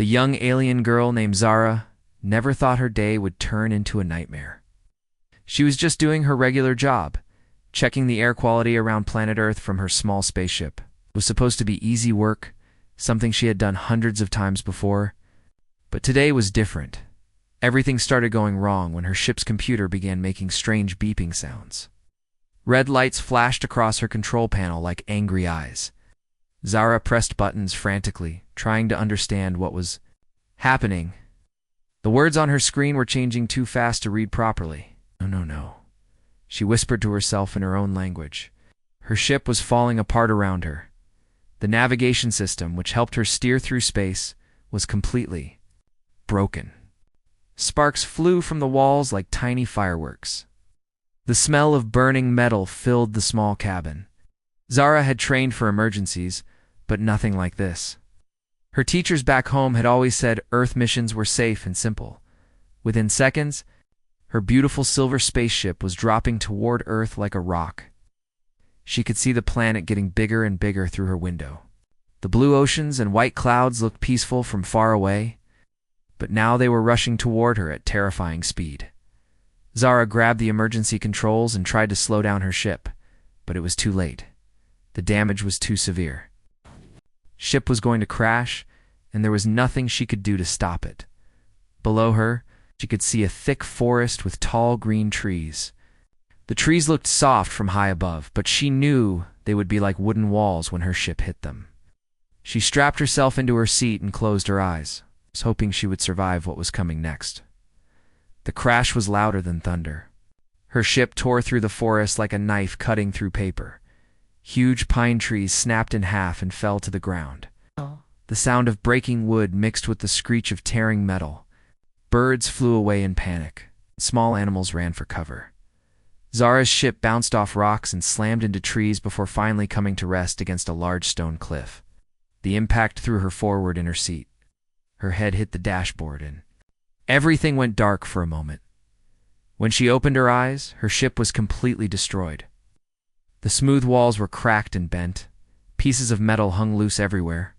The young alien girl named Zara never thought her day would turn into a nightmare. She was just doing her regular job, checking the air quality around planet Earth from her small spaceship. It was supposed to be easy work, something she had done hundreds of times before. But today was different. Everything started going wrong when her ship's computer began making strange beeping sounds. Red lights flashed across her control panel like angry eyes. Zara pressed buttons frantically, trying to understand what was happening. The words on her screen were changing too fast to read properly. No, no, no, she whispered to herself in her own language. Her ship was falling apart around her. The navigation system, which helped her steer through space, was completely broken. Sparks flew from the walls like tiny fireworks. The smell of burning metal filled the small cabin. Zara had trained for emergencies, but nothing like this. Her teachers back home had always said Earth missions were safe and simple. Within seconds, her beautiful silver spaceship was dropping toward Earth like a rock. She could see the planet getting bigger and bigger through her window. The blue oceans and white clouds looked peaceful from far away, but now they were rushing toward her at terrifying speed. Zara grabbed the emergency controls and tried to slow down her ship, but it was too late. The damage was too severe. Ship was going to crash, and there was nothing she could do to stop it. Below her, she could see a thick forest with tall green trees. The trees looked soft from high above, but she knew they would be like wooden walls when her ship hit them. She strapped herself into her seat and closed her eyes, hoping she would survive what was coming next. The crash was louder than thunder. Her ship tore through the forest like a knife cutting through paper. Huge pine trees snapped in half and fell to the ground. The sound of breaking wood mixed with the screech of tearing metal. Birds flew away in panic. Small animals ran for cover. Zara's ship bounced off rocks and slammed into trees before finally coming to rest against a large stone cliff. The impact threw her forward in her seat. Her head hit the dashboard and everything went dark for a moment. When she opened her eyes, her ship was completely destroyed. The smooth walls were cracked and bent. Pieces of metal hung loose everywhere.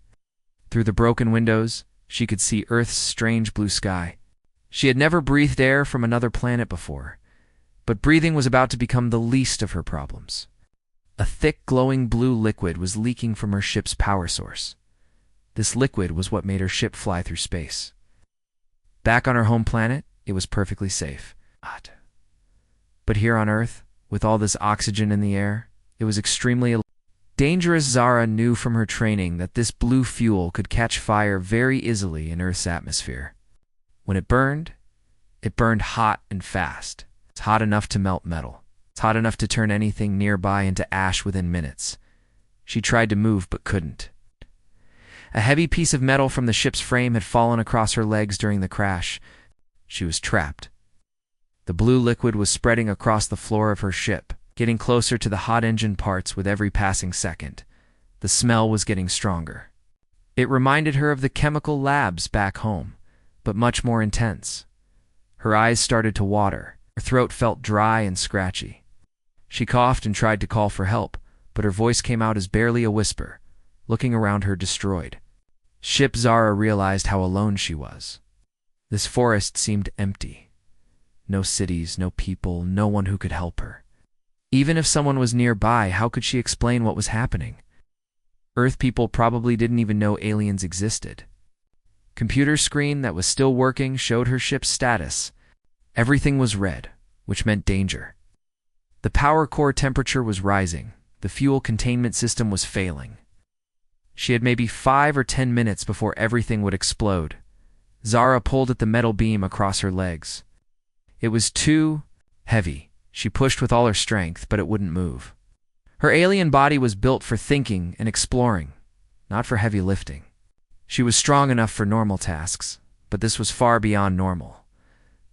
Through the broken windows, she could see Earth's strange blue sky. She had never breathed air from another planet before, but breathing was about to become the least of her problems. A thick, glowing blue liquid was leaking from her ship's power source. This liquid was what made her ship fly through space. Back on her home planet, it was perfectly safe. But here on Earth, with all this oxygen in the air, it was extremely dangerous. Zara knew from her training that this blue fuel could catch fire very easily in Earth's atmosphere. When it burned hot and fast. It's hot enough to melt metal. It's hot enough to turn anything nearby into ash within minutes. She tried to move but couldn't. A heavy piece of metal from the ship's frame had fallen across her legs during the crash. She was trapped. The blue liquid was spreading across the floor of her ship, getting closer to the hot engine parts with every passing second. The smell was getting stronger. It reminded her of the chemical labs back home, but much more intense. Her eyes started to water. Her throat felt dry and scratchy. She coughed and tried to call for help, but her voice came out as barely a whisper. Looking around her destroyed ship, Zara realized how alone she was. This forest seemed empty. No cities, no people, no one who could help her. Even if someone was nearby, how could she explain what was happening? Earth people probably didn't even know aliens existed. Computer screen that was still working showed her ship's status. Everything was red, which meant danger. The power core temperature was rising. The fuel containment system was failing. She had maybe 5 or 10 minutes before everything would explode. Zara pulled at the metal beam across her legs. It was too heavy. She pushed with all her strength, but it wouldn't move. Her alien body was built for thinking and exploring, not for heavy lifting. She was strong enough for normal tasks, but this was far beyond normal.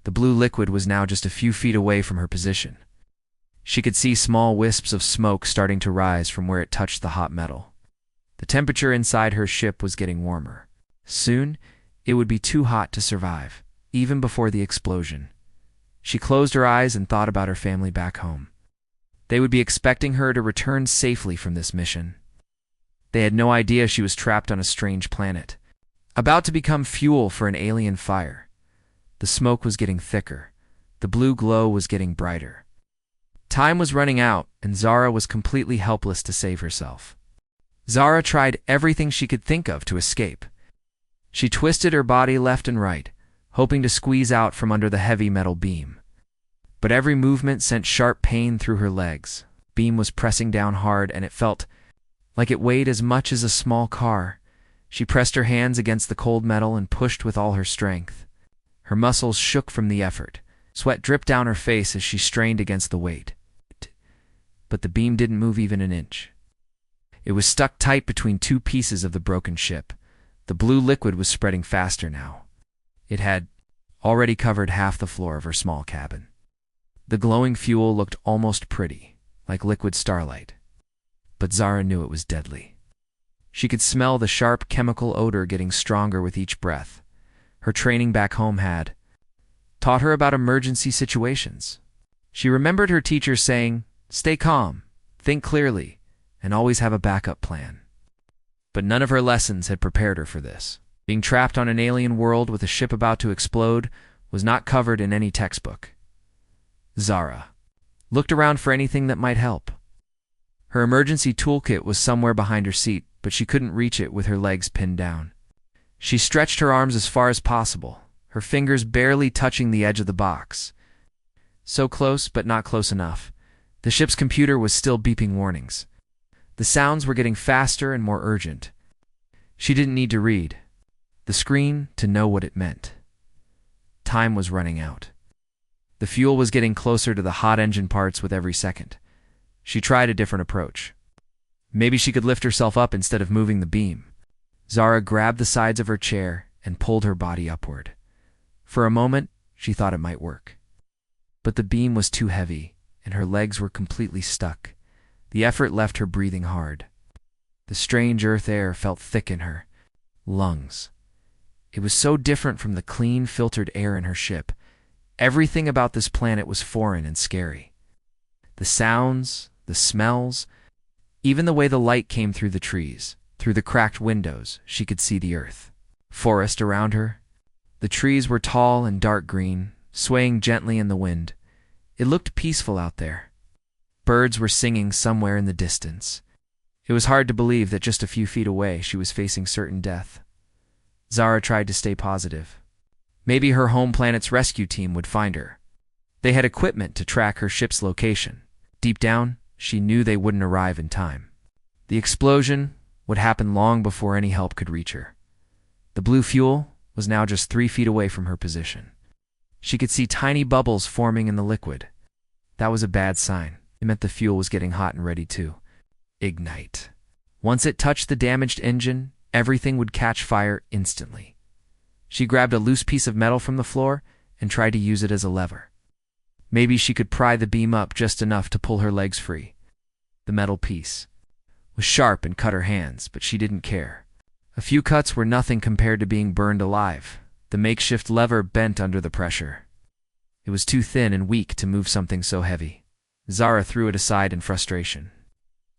The blue liquid was now just a few feet away from her position. She could see small wisps of smoke starting to rise from where it touched the hot metal. The temperature inside her ship was getting warmer. Soon, it would be too hot to survive, even before the explosion. She closed her eyes and thought about her family back home. They would be expecting her to return safely from this mission. They had no idea she was trapped on a strange planet. about to become fuel for an alien fire. The smoke was getting thicker. The blue glow was getting brighter. Time was running out, and Zara was completely helpless to save herself. Zara tried everything she could think of to escape. She twisted her body left and right, hoping to squeeze out from under the heavy metal beam. But every movement sent sharp pain through her legs. The beam was pressing down hard, and it felt like it weighed as much as a small car. She pressed her hands against the cold metal and pushed with all her strength. Her muscles shook from the effort. Sweat dripped down her face as she strained against the weight. But the beam didn't move even an inch. It was stuck tight between two pieces of the broken ship. The blue liquid was spreading faster now. It had already covered half the floor of her small cabin. The glowing fuel looked almost pretty, like liquid starlight. But Zara knew it was deadly. She could smell the sharp chemical odor getting stronger with each breath. Her training back home had taught her about emergency situations. She remembered her teacher saying, "Stay calm, think clearly, and always have a backup plan." But none of her lessons had prepared her for this. Being trapped on an alien world with a ship about to explode was not covered in any textbook. Zara looked around for anything that might help. Her emergency toolkit was somewhere behind her seat, but she couldn't reach it with her legs pinned down. She stretched her arms as far as possible, her fingers barely touching the edge of the box. So close, but not close enough. The ship's computer was still beeping warnings. The sounds were getting faster and more urgent. She didn't need to read the screen to know what it meant. Time was running out. The fuel was getting closer to the hot engine parts with every second. She tried a different approach. Maybe she could lift herself up instead of moving the beam. Zara grabbed the sides of her chair and pulled her body upward. For a moment, she thought it might work. But the beam was too heavy, and her legs were completely stuck. The effort left her breathing hard. The strange earth air felt thick in her lungs. It was so different from the clean, filtered air in her ship. Everything about this planet was foreign and scary. The sounds, the smells, even the way the light came through the trees. Through the cracked windows, she could see the earth. Forest around her. The trees were tall and dark green, swaying gently in the wind. It looked peaceful out there. Birds were singing somewhere in the distance. It was hard to believe that just a few feet away she was facing certain death. Zara tried to stay positive. Maybe her home planet's rescue team would find her. They had equipment to track her ship's location. Deep down, she knew they wouldn't arrive in time. The explosion would happen long before any help could reach her. The blue fuel was now just 3 feet away from her position. She could see tiny bubbles forming in the liquid. That was a bad sign. It meant the fuel was getting hot and ready to ignite. Once it touched the damaged engine, everything would catch fire instantly. She grabbed a loose piece of metal from the floor and tried to use it as a lever. Maybe she could pry the beam up just enough to pull her legs free. The metal piece was sharp and cut her hands, but she didn't care. A few cuts were nothing compared to being burned alive. The makeshift lever bent under the pressure. It was too thin and weak to move something so heavy. Zara threw it aside in frustration.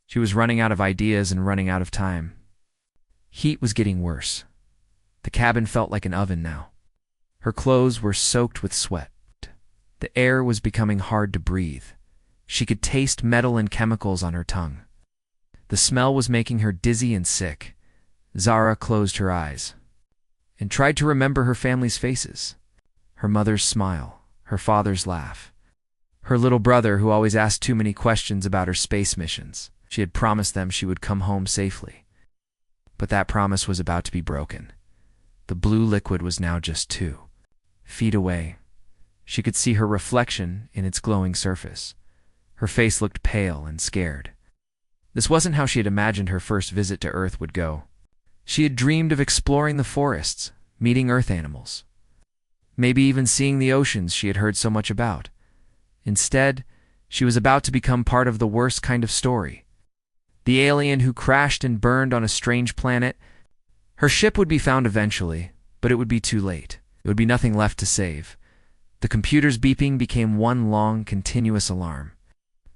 She was running out of ideas and running out of time. Heat was getting worse. The cabin felt like an oven now. Her clothes were soaked with sweat. The air was becoming hard to breathe. She could taste metal and chemicals on her tongue. The smell was making her dizzy and sick. Zara closed her eyes and tried to remember her family's faces. Her mother's smile, her father's laugh, her little brother who always asked too many questions about her space missions. She had promised them she would come home safely. But that promise was about to be broken. The blue liquid was now just 2 feet away. She could see her reflection in its glowing surface. Her face looked pale and scared. This wasn't how she had imagined her first visit to Earth would go. She had dreamed of exploring the forests, meeting Earth animals, maybe even seeing the oceans she had heard so much about. Instead, she was about to become part of the worst kind of story. The alien who crashed and burned on a strange planet. Her ship would be found eventually, but it would be too late. There would be nothing left to save. The computer's beeping became one long, continuous alarm.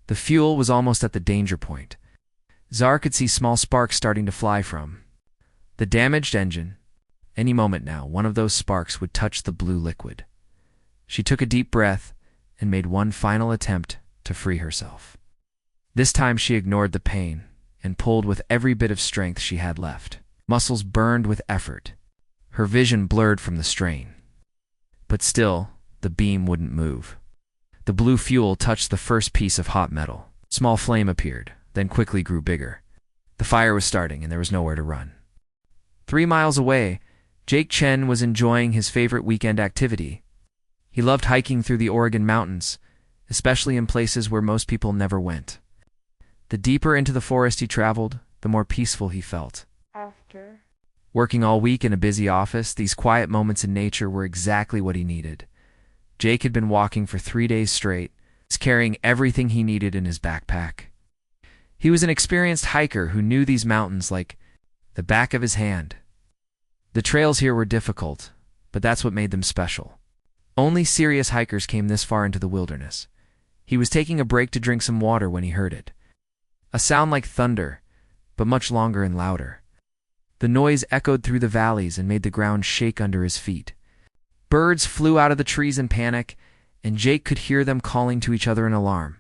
The fuel was almost at the danger point. Zara could see small sparks starting to fly from the damaged engine. Any moment now, one of those sparks would touch the blue liquid. She took a deep breath and made one final attempt to free herself. This time she ignored the pain and pulled with every bit of strength she had left. Muscles burned with effort. Her vision blurred from the strain. But still, the beam wouldn't move. The blue fuel touched the first piece of hot metal. Small flame appeared, then quickly grew bigger. The fire was starting and there was nowhere to run. 3 miles away, Jake Chen was enjoying his favorite weekend activity. He loved hiking through the Oregon mountains, especially in places where most people never went. The deeper into the forest he traveled, the more peaceful he felt. Working all week in a busy office, these quiet moments in nature were exactly what he needed. Jake had been walking for 3 days straight, carrying everything he needed in his backpack. He was an experienced hiker who knew these mountains like the back of his hand. The trails here were difficult, but that's what made them special. Only serious hikers came this far into the wilderness. He was taking a break to drink some water when he heard it. A sound like thunder, but much longer and louder. The noise echoed through the valleys and made the ground shake under his feet. Birds flew out of the trees in panic, and Jake could hear them calling to each other in alarm.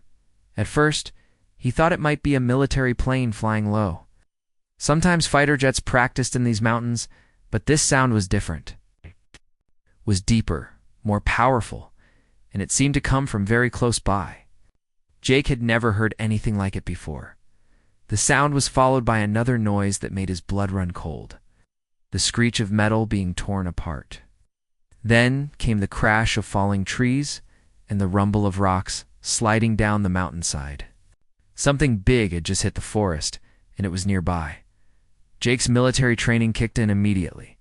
At first, he thought it might be a military plane flying low. Sometimes fighter jets practiced in these mountains, but this sound was different. It was deeper, more powerful, and it seemed to come from very close by. Jake had never heard anything like it before. The sound was followed by another noise that made his blood run cold. The screech of metal being torn apart. Then came the crash of falling trees and the rumble of rocks sliding down the mountainside. Something big had just hit the forest, and it was nearby. Jake's military training kicked in immediately.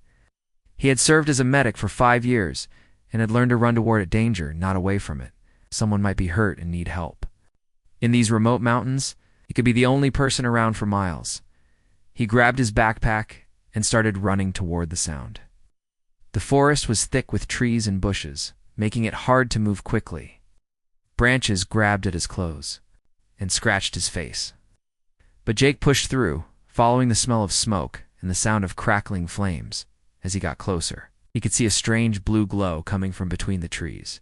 He had served as a medic for 5 years and had learned to run toward danger, not away from it. Someone might be hurt and need help. In these remote mountains, he could be the only person around for miles. He grabbed his backpack and started running toward the sound. The forest was thick with trees and bushes, making it hard to move quickly. Branches grabbed at his clothes and scratched his face. But Jake pushed through, following the smell of smoke and the sound of crackling flames. As he got closer, he could see a strange blue glow coming from between the trees.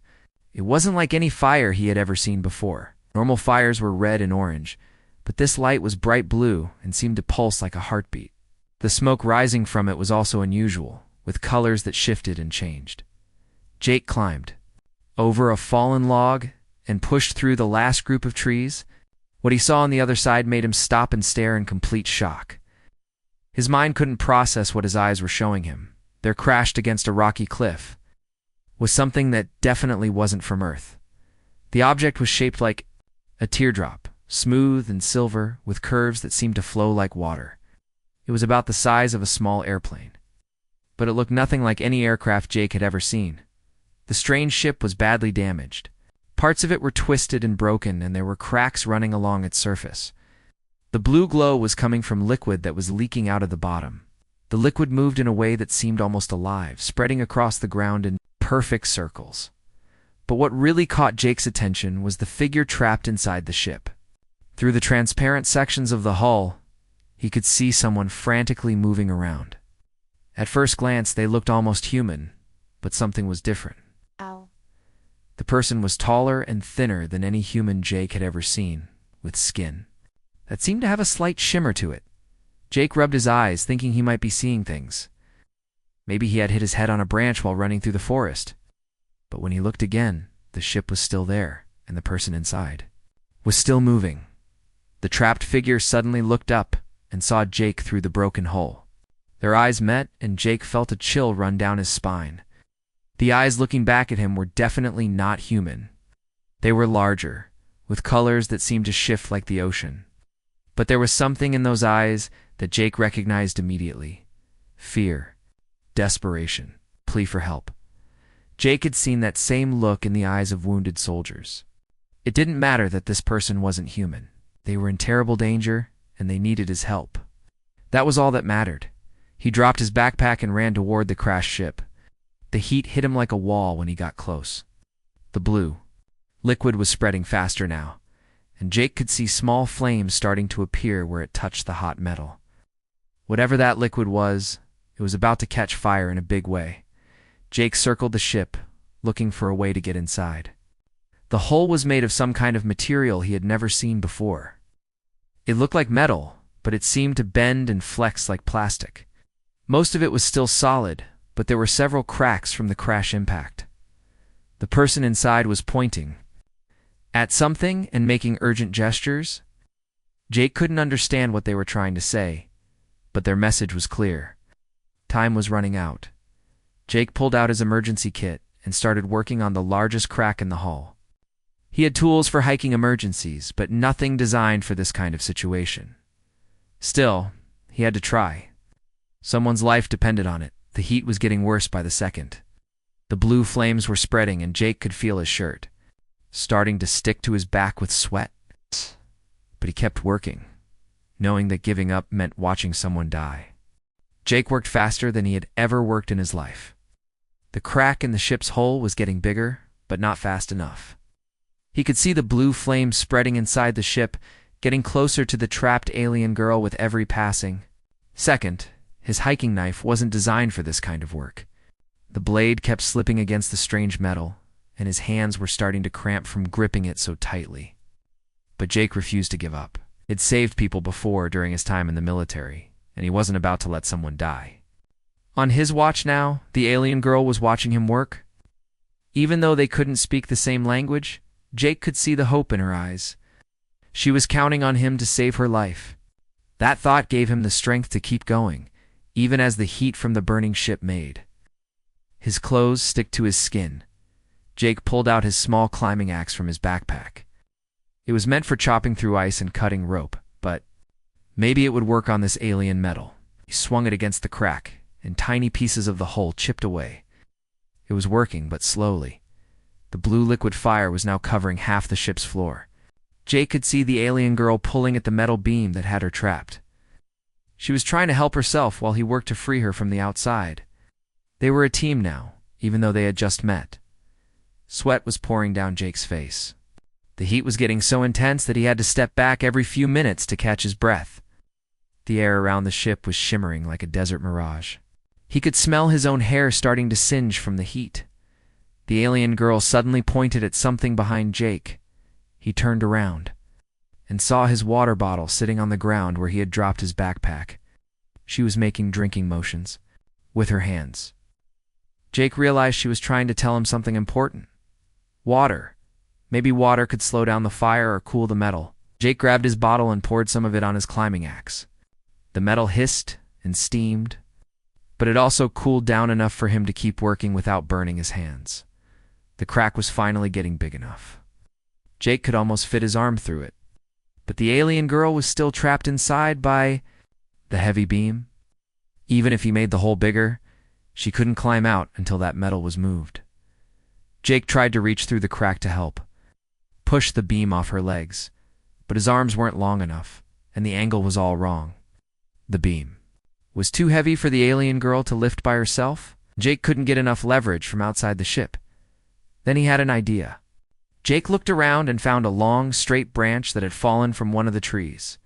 It wasn't like any fire he had ever seen before. Normal fires were red and orange, but this light was bright blue and seemed to pulse like a heartbeat. The smoke rising from it was also unusual, with colors that shifted and changed. Jake climbed over a fallen log and pushed through the last group of trees. What he saw on the other side made him stop and stare in complete shock. His mind couldn't process what his eyes were showing him. There, crashed against a rocky cliff, was something that definitely wasn't from Earth. The object was shaped like a teardrop, smooth and silver, with curves that seemed to flow like water. It was about the size of a small airplane, but it looked nothing like any aircraft Jake had ever seen. The strange ship was badly damaged. Parts of it were twisted and broken, and there were cracks running along its surface. The blue glow was coming from liquid that was leaking out of the bottom. The liquid moved in a way that seemed almost alive, spreading across the ground in perfect circles. But what really caught Jake's attention was the figure trapped inside the ship. Through the transparent sections of the hull, he could see someone frantically moving around. At first glance, they looked almost human, but something was different. Ow. The person was taller and thinner than any human Jake had ever seen, with skin that seemed to have a slight shimmer to it. Jake rubbed his eyes, thinking he might be seeing things. Maybe he had hit his head on a branch while running through the forest. But when he looked again, the ship was still there, and the person inside was still moving. The trapped figure suddenly looked up and saw Jake through the broken hull. Their eyes met, and Jake felt a chill run down his spine. The eyes looking back at him were definitely not human. They were larger, with colors that seemed to shift like the ocean. But there was something in those eyes that Jake recognized immediately. Fear, desperation, plea for help. Jake had seen that same look in the eyes of wounded soldiers. It didn't matter that this person wasn't human. They were in terrible danger, and they needed his help. That was all that mattered. He dropped his backpack and ran toward the crashed ship. The heat hit him like a wall when he got close. The blue liquid was spreading faster now, and Jake could see small flames starting to appear where it touched the hot metal. Whatever that liquid was, It was about to catch fire in a big way. Jake circled the ship, looking for a way to get inside. The hull was made of some kind of material he had never seen before. It looked like metal, but it seemed to bend and flex like plastic. Most of it was still solid, but there were several cracks from the crash impact. The person inside was pointing at something and making urgent gestures. Jake couldn't understand what they were trying to say, but their message was clear. Time was running out. Jake pulled out his emergency kit and started working on the largest crack in the hull. He had tools for hiking emergencies, but nothing designed for this kind of situation. Still, he had to try. Someone's life depended on it. The heat was getting worse by the second. The blue flames were spreading, and Jake could feel his shirt starting to stick to his back with sweat. But he kept working, knowing that giving up meant watching someone die. Jake worked faster than he had ever worked in his life. The crack in the ship's hull was getting bigger, but not fast enough. He could see the blue flames spreading inside the ship, getting closer to the trapped alien girl with every passing second. His hiking knife wasn't designed for this kind of work. The blade kept slipping against the strange metal, and his hands were starting to cramp from gripping it so tightly. But Jake refused to give up. He'd saved people before during his time in the military, and he wasn't about to let someone die. On his watch now, the alien girl was watching him work. Even though they couldn't speak the same language, Jake could see the hope in her eyes. She was counting on him to save her life. That thought gave him the strength to keep going, even as the heat from the burning ship made his clothes stick to his skin. Jake pulled out his small climbing axe from his backpack. It was meant for chopping through ice and cutting rope, but maybe it would work on this alien metal. He swung it against the crack, and tiny pieces of the hull chipped away. It was working, but slowly. The blue liquid fire was now covering half the ship's floor. Jake could see the alien girl pulling at the metal beam that had her trapped. She was trying to help herself while he worked to free her from the outside. They were a team now, even though they had just met. Sweat was pouring down Jake's face. The heat was getting so intense that he had to step back every few minutes to catch his breath. The air around the ship was shimmering like a desert mirage. He could smell his own hair starting to singe from the heat. The alien girl suddenly pointed at something behind Jake. He turned around and saw his water bottle sitting on the ground where he had dropped his backpack. She was making drinking motions with her hands. Jake realized she was trying to tell him something important. Water. Maybe water could slow down the fire or cool the metal. Jake grabbed his bottle and poured some of it on his climbing axe. The metal hissed and steamed, but it also cooled down enough for him to keep working without burning his hands. The crack was finally getting big enough. Jake could almost fit his arm through it, but the alien girl was still trapped inside by the heavy beam. Even if he made the hole bigger, she couldn't climb out until that metal was moved. Jake tried to reach through the crack to help, push the beam off her legs, but his arms weren't long enough, and the angle was all wrong. The beam was too heavy for the alien girl to lift by herself. Jake couldn't get enough leverage from outside the ship. Then he had an idea. Jake looked around and found a long, straight branch that had fallen from one of the trees.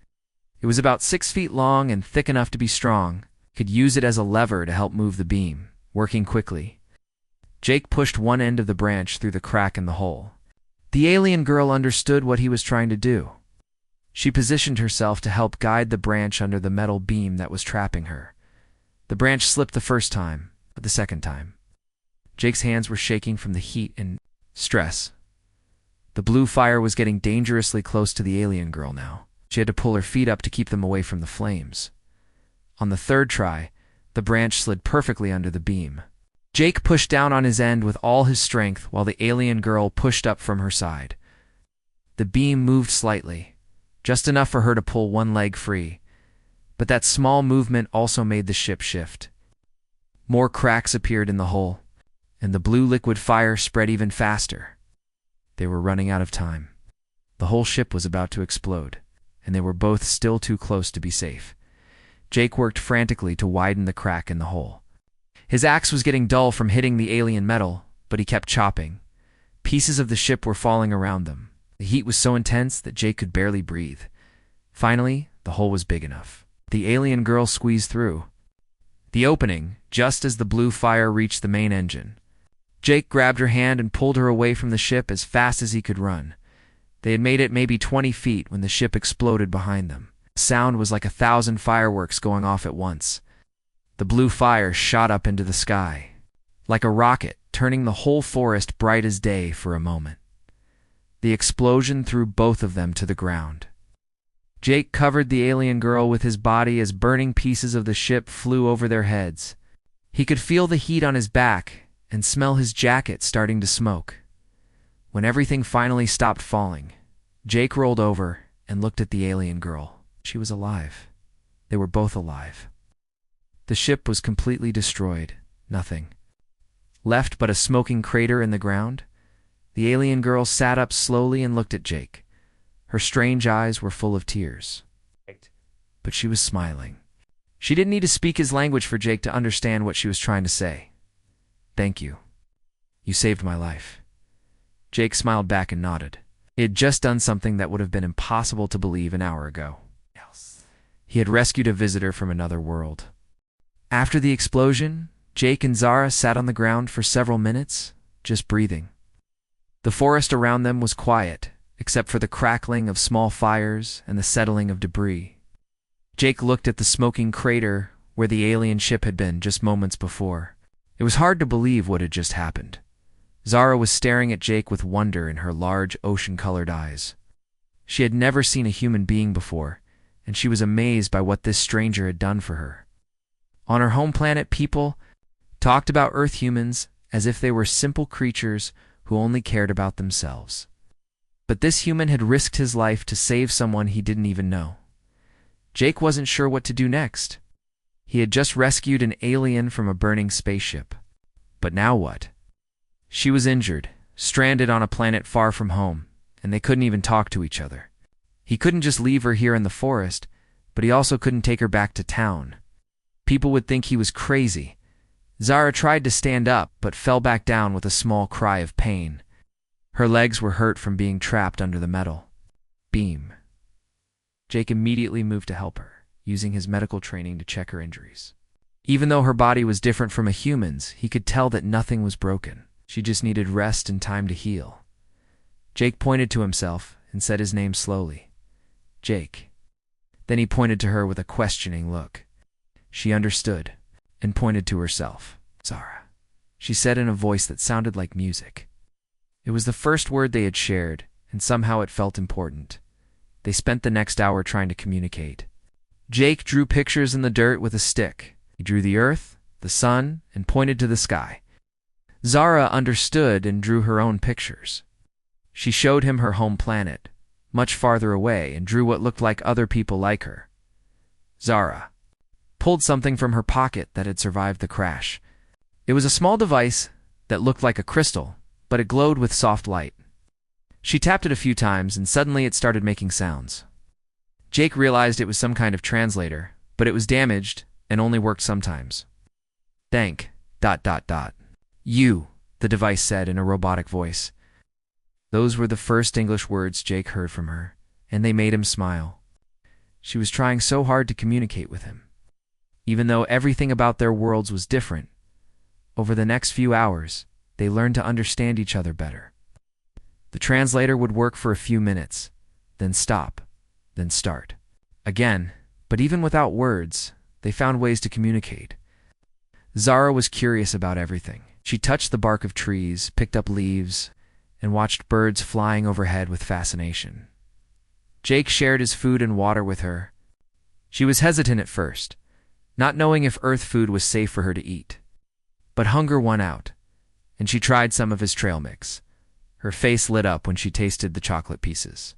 It was about 6 feet long and thick enough to be strong. He could use it as a lever to help move the beam, working quickly. Jake pushed one end of the branch through the crack in the hole. The alien girl understood what he was trying to do. She positioned herself to help guide the branch under the metal beam that was trapping her. The branch slipped the first time, but the second time. Jake's hands were shaking from the heat and stress. The blue fire was getting dangerously close to the alien girl now. She had to pull her feet up to keep them away from the flames. On the third try, the branch slid perfectly under the beam. Jake pushed down on his end with all his strength while the alien girl pushed up from her side. The beam moved slightly, just enough for her to pull one leg free, but that small movement also made the ship shift. More cracks appeared in the hull, and the blue liquid fire spread even faster. They were running out of time. The whole ship was about to explode, and they were both still too close to be safe. Jake worked frantically to widen the crack in the hole. His axe was getting dull from hitting the alien metal, but he kept chopping. Pieces of the ship were falling around them. The heat was so intense that Jake could barely breathe. Finally, the hole was big enough. The alien girl squeezed through. the opening, just as the blue fire reached the main engine. Jake grabbed her hand and pulled her away from the ship as fast as he could run. They had made it maybe 20 feet when the ship exploded behind them. The sound was like 1,000 fireworks going off at once. The blue fire shot up into the sky, like a rocket, turning the whole forest bright as day for a moment. The explosion threw both of them to the ground. Jake covered the alien girl with his body as burning pieces of the ship flew over their heads. He could feel the heat on his back and smell his jacket starting to smoke. When everything finally stopped falling, Jake rolled over and looked at the alien girl. She was alive. They were both alive. The ship was completely destroyed. Nothing left but a smoking crater in the ground. The alien girl sat up slowly and looked at Jake. Her strange eyes were full of tears. But she was smiling. She didn't need to speak his language for Jake to understand what she was trying to say. "Thank you. You saved my life." Jake smiled back and nodded. He had just done something that would have been impossible to believe an hour ago. He had rescued a visitor from another world. After the explosion, Jake and Zara sat on the ground for several minutes, just breathing. The forest around them was quiet, except for the crackling of small fires and the settling of debris. Jake looked at the smoking crater where the alien ship had been just moments before. It was hard to believe what had just happened. Zara was staring at Jake with wonder in her large ocean-colored eyes. She had never seen a human being before, and she was amazed by what this stranger had done for her. On her home planet, people talked about Earth humans as if they were simple creatures who only cared about themselves. But this human had risked his life to save someone he didn't even know. Jake wasn't sure what to do next. He had just rescued an alien from a burning spaceship. But now what? She was injured, stranded on a planet far from home, and they couldn't even talk to each other. He couldn't just leave her here in the forest, but he also couldn't take her back to town. People would think he was crazy. Zara tried to stand up, but fell back down with a small cry of pain. Her legs were hurt from being trapped under the metal beam. Jake immediately moved to help her, using his medical training to check her injuries. Even though her body was different from a human's, he could tell that nothing was broken. She just needed rest and time to heal. Jake pointed to himself and said his name slowly. "Jake." Then he pointed to her with a questioning look. She understood and pointed to herself. "Zara," she said in a voice that sounded like music. It was the first word they had shared, and somehow it felt important. They spent the next hour trying to communicate. Jake drew pictures in the dirt with a stick. He drew the earth, the sun, and pointed to the sky. Zara understood and drew her own pictures. She showed him her home planet, much farther away, and drew what looked like other people like her. Zara pulled something from her pocket that had survived the crash. It was a small device that looked like a crystal, but it glowed with soft light. She tapped it a few times, and suddenly it started making sounds. Jake realized it was some kind of translator, but it was damaged and only worked sometimes. "Thank... You," the device said in a robotic voice. Those were the first English words Jake heard from her, and they made him smile. She was trying so hard to communicate with him. Even though everything about their worlds was different, over the next few hours, they learned to understand each other better. The translator would work for a few minutes, then stop, then start. Again, but even without words, they found ways to communicate. Zara was curious about everything. She touched the bark of trees, picked up leaves, and watched birds flying overhead with fascination. Jake shared his food and water with her. She was hesitant at first, not knowing if Earth food was safe for her to eat. But hunger won out, and she tried some of his trail mix. Her face lit up when she tasted the chocolate pieces.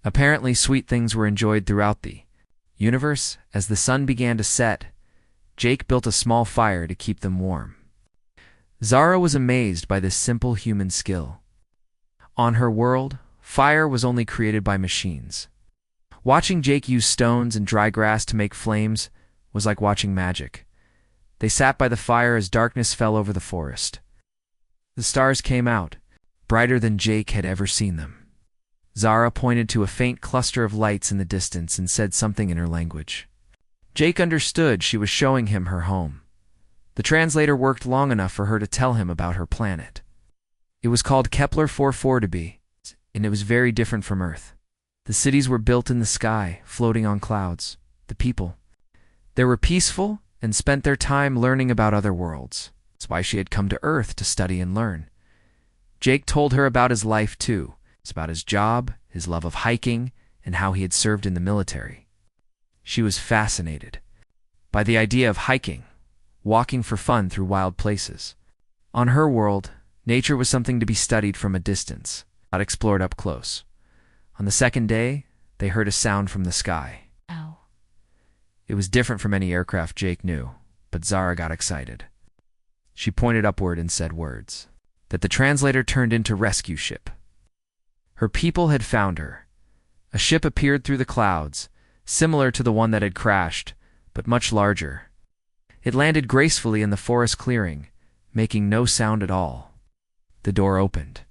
Apparently, sweet things were enjoyed throughout the universe. As the sun began to set, Jake built a small fire to keep them warm. Zara was amazed by this simple human skill. On her world, fire was only created by machines. Watching Jake use stones and dry grass to make flames was like watching magic. They sat by the fire as darkness fell over the forest. The stars came out, brighter than Jake had ever seen them. Zara pointed to a faint cluster of lights in the distance and said something in her language. Jake understood she was showing him her home. The translator worked long enough for her to tell him about her planet. It was called Kepler 44b, and it was very different from Earth. The cities were built in the sky, floating on clouds. The people, they were peaceful and spent their time learning about other worlds. That's why she had come to Earth to study and learn. Jake told her about his life too. It's about his job, his love of hiking, and how he had served in the military. She was fascinated by the idea of hiking, walking for fun through wild places. On her world, nature was something to be studied from a distance, not explored up close. On the second day, they heard a sound from the sky. Ow. It was different from any aircraft Jake knew, but Zara got excited. She pointed upward and said words that the translator turned into rescue ship. Her people had found her. A ship appeared through the clouds, similar to the one that had crashed, but much larger. It landed gracefully in the forest clearing, making no sound at all. The door opened,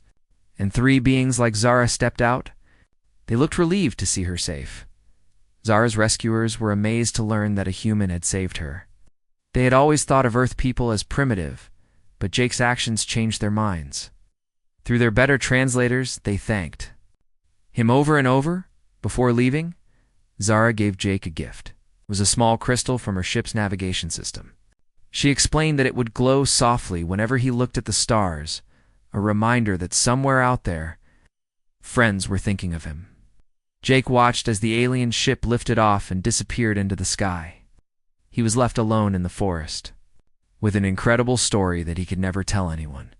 and 3 beings like Zara stepped out. They looked relieved to see her safe. Zara's rescuers were amazed to learn that a human had saved her. They had always thought of Earth people as primitive, but Jake's actions changed their minds. Through their better translators, they thanked him over and over. Before leaving, Zara gave Jake a gift. It was a small crystal from her ship's navigation system. She explained that it would glow softly whenever he looked at the stars, a reminder that somewhere out there, friends were thinking of him. Jake watched as the alien ship lifted off and disappeared into the sky. He was left alone in the forest, with an incredible story that he could never tell anyone.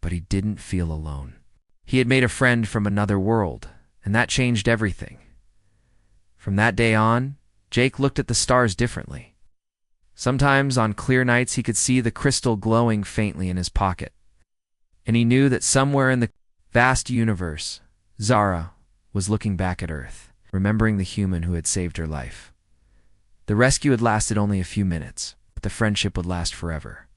But he didn't feel alone. He had made a friend from another world, and that changed everything. From that day on, Jake looked at the stars differently. Sometimes on clear nights he could see the crystal glowing faintly in his pocket. And he knew that somewhere in the vast universe, Zara was looking back at Earth, remembering the human who had saved her life. The rescue had lasted only a few minutes, but the friendship would last forever.